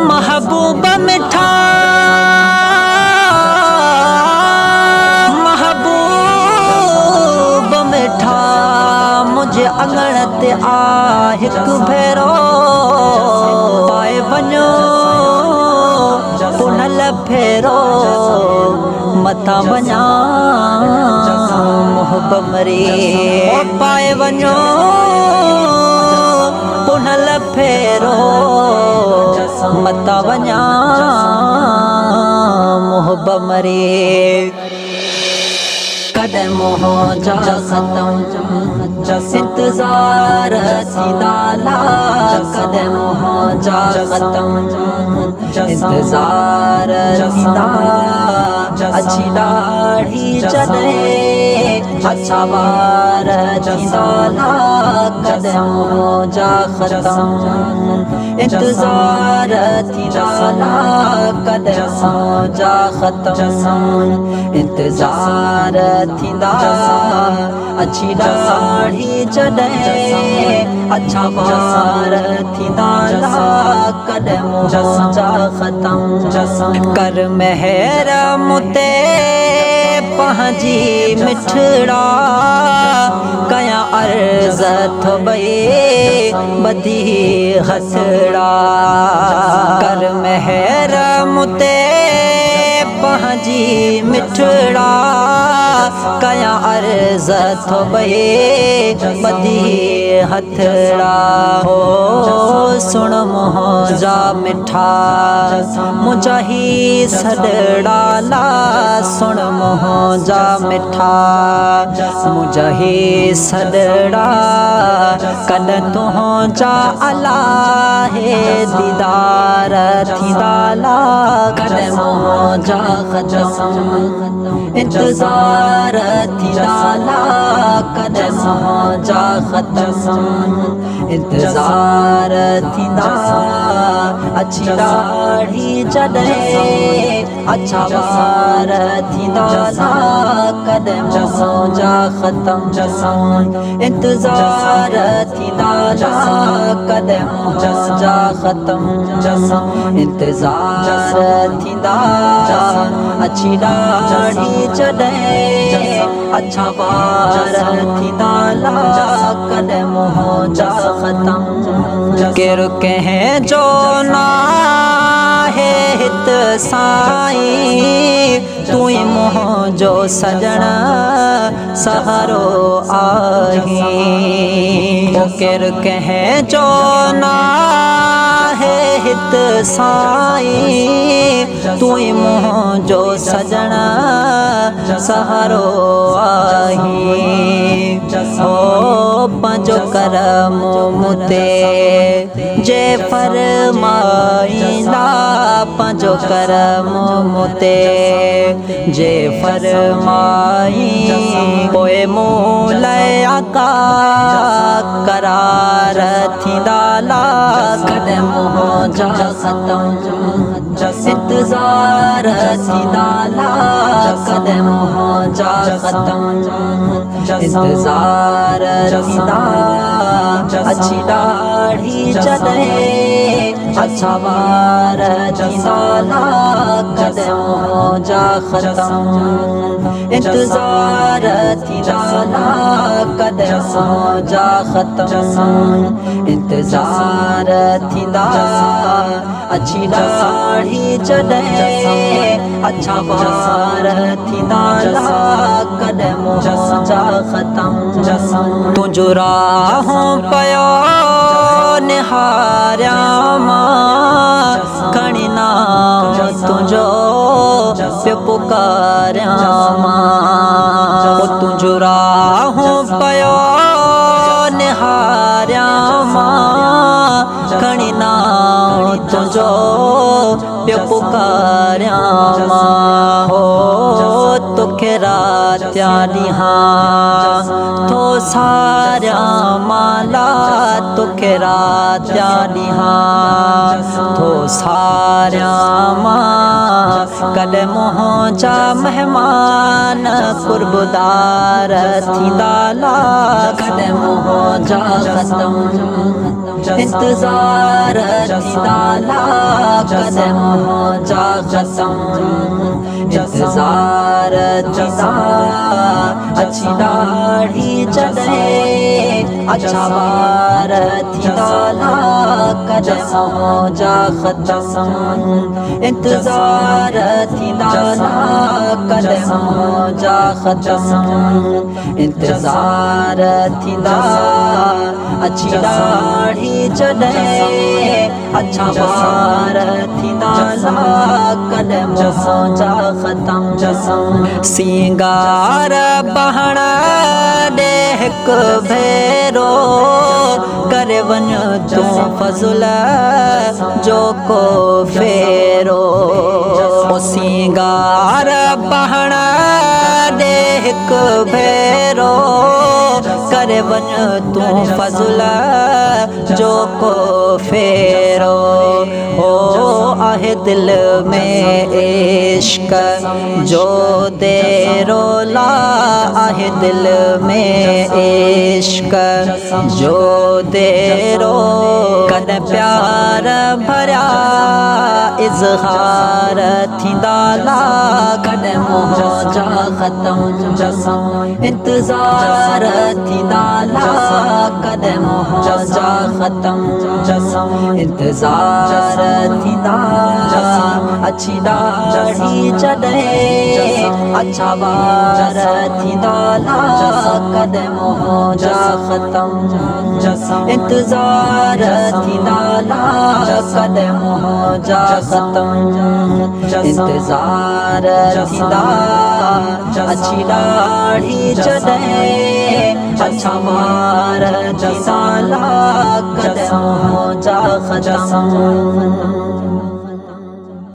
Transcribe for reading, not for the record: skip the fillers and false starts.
महबूब मिठा महबूब मिठा मुझे अंगण ते आ हिकु भेरो पाए वञो पुनल फेरो मथा वञा मोहब मरे पाए वञो पुनल फेरो मथा वञा मोहब मरे कदम हो जा खत्म इंतजार सीदाला कदम हो जा खत्म इंतजार सीदा अच्छी दाढ़ी चले अच्छा बार सीदाला कदम हो जा खत्म इंतजार सीदाला कदम हो जा खत्म इंतजार थींदा अच्छी दाढ़ी चढ़े अच्छा बार थींदा कदम हो जा खत्म कर मेहर मुते पंहिंजी मिठड़ा कया अर्ज़ थोबे बधी हसड़ा कर मेहर मुते पंहिंजी मिठड़ा कया अर्ज़ थोबे बधी हथड़ा हो सुन मुंहिंजा मिठा मुंहिंजा ही सॾड़ा ला सुन मुंहिंजा मिठा मुंहिंजा ही सॾड़ा कॾहिं तुंहिंजा अलाहे दीदार थींदा ला कॾहिं मुंहिंजा ख़त्म इंतजार थींदा ला कॾहिं मुंहिंजा ख़त्म इंतजार थींदा अच्छी दाढ़ी चढ़े अच्छा बार थींदा ला कॾहिं मुंहिंजा ख़त्म इंतजार थींदा ला कॾहिं मुंहिंजा ख़त्म इंतजार थींदा अच्छी दाढ़ी चढ़े अच्छा बार थींदा ला कॾहिं मुंहिंजा ख़त्म केरु कंहिं जो नाहे हित साईं तू ई मुंहिंजो सजण सहारो आहीं केरु कंहिं जो नाहे हित साईं तू ई मुंहिंजो सजण सहारो आहीं ओ पंहिंजो करम मुते जे फरमाईंदा पंहिंजो करम मुते जे फरमाई पोइ मूं लाइ आका करार थींदा ला कॾहिं मुंहिंजा ख़त्म इंतजार थींदा ला कॾहिं मुंहिंजा ख़त्म इंतजार थींदा अच्छी दाढ़ी चढ़े अच्छा बार थींदा ला कॾहिं मुंहिंजा ख़त्म इंतजार थींदा ला कॾहिं मुंहिंजा ख़त्म इंतजार थींदा अच्छी दाढ़ी चढ़े अच्छा बार थींदा ला कॾहिं मुंहिंजा ख़त्म तुंहिंजो राहों पयो निहारिया मां खणी नाम तुंहिंजो पियो पुकारिया मां तुंहिंजो राहों पयो निहारिया मां खणी नाम तुंहिंजो पियो पुकारिया मां हो तोखे रात्यां ॾींहां थो सारिया माला तोखे रात्यां ॾींहां थो सारिया मां कॾहिं मुंहिंजा महिमान कुर्बदार थींदा ला कॾहिं मुंहिंजा ख़तम इंतज़ार थींदा ला कॾहिं मुंहिंजा ख़तम इंतज़ार थींदा अछी दाढ़ी जॾहिं अछा वार थींदा ला कॾहिं मुंहिंजा ख़तम इंतज़ार थींदा ला कॾहिं मुंहिंजा ख़तम इंतज़ार थींदा अछी दाढ़ी जॾहिं अछा वार थींदा ला कॾहिं मुंहिंजा ख़तम सिंगार बहण ॾे हिकु भेरो करे वञ तूं फज़ुल जो को फेरो सिंगार बहण ॾे हिकु भेरो करे वञ तूं फज़ुल जो को फेरो हो आहे दिल में इश्क जो देरो ला आहे दिल में इश्क जो देरो कॾहिं प्यार भरिया इज़हार थींदा ला कॾहिं मुंहिंजा ख़तम इंतज़ार थींदा ला कॾहिं मुंहिंजा ख़तम इंतज़ार थींदा अछी दाढ़ी जॾहिं अछा वार थींदा ला कॾहिं मुंहिंजा ख़तम इंतज़ार थींदा ला कॾहिं मुंहिंजा ख़तम इंतज़ार थींदा अछी दाढ़ी जॾहिं अछा वार थींदा ला कॾहिं मुंहिंजा ख़तम